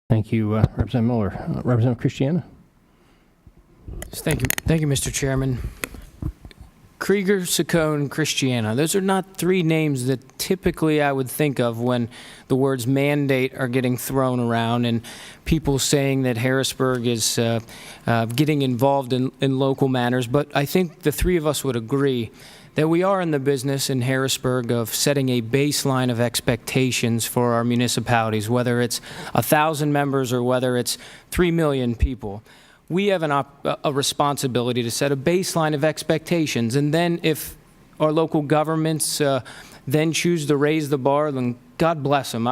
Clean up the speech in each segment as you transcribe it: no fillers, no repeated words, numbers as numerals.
Thank you, Representative Miller. Representative Christiana. Thank you, Mr. Chairman. Krieger, Saccone, Christiana. Those are not three names that typically I would think of when the words mandate are getting thrown around and people saying that Harrisburg is getting involved in local matters. But I think the three of us would agree that we are in the business in Harrisburg of setting a baseline of expectations for our municipalities, whether it's 1,000 members or whether it's 3 million people. We have a responsibility to set a baseline of expectations, and then if our local governments then choose to raise the bar, then God bless them.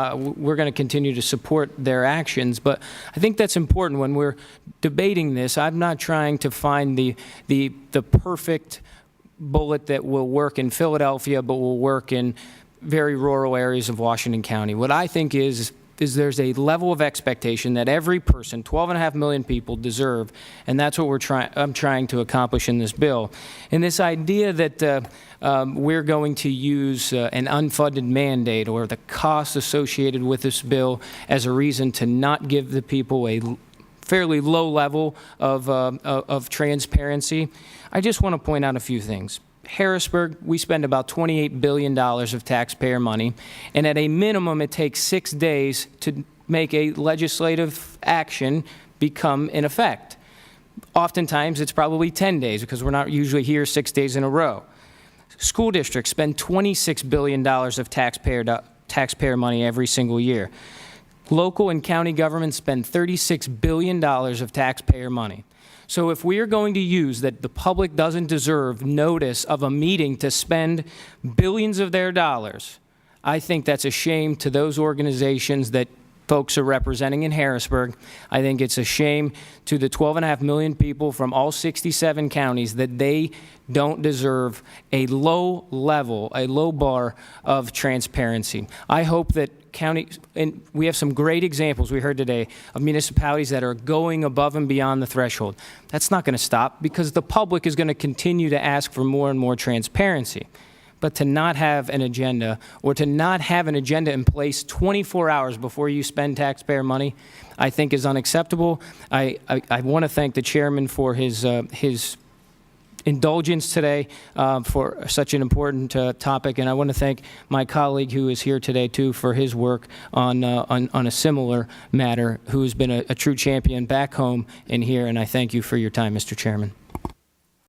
We're going to continue to support their actions, but I think that's important when we're debating this. I'm not trying to find the perfect bullet that will work in Philadelphia but will work in very rural areas of Washington County. What I think is there's a level of expectation that every person, 12.5 million people, deserve, and that's what I'm trying to accomplish in this bill. And this idea that we're going to use an unfunded mandate or the costs associated with this bill as a reason to not give the people a fairly low level of transparency, I just want to point out a few things. Harrisburg, we spend about $28 billion of taxpayer money, and at a minimum, it takes 6 days to make a legislative action become in effect. Oftentimes, it's probably 10 days because we're not usually here 6 days in a row. School districts spend $26 billion of taxpayer money every single year. Local and county governments spend $36 billion of taxpayer money. So if we are going to use that the public doesn't deserve notice of a meeting to spend billions of their dollars, I think that's a shame to those organizations that folks are representing in Harrisburg. I think it's a shame to the 12.5 million people from all 67 counties that they don't deserve a low level, a low bar of transparency. I hope that counties, and we have some great examples we heard today of municipalities that are going above and beyond the threshold. That's not going to stop because the public is going to continue to ask for more and more transparency. But to not have an agenda or to not have an agenda in place 24 hours before you spend taxpayer money, I think is unacceptable. I want to thank the chairman for his indulgence today for such an important topic, and I want to thank my colleague who is here today too for his work on a similar matter, who has been a true champion back home and here, and I thank you for your time, Mr. Chairman.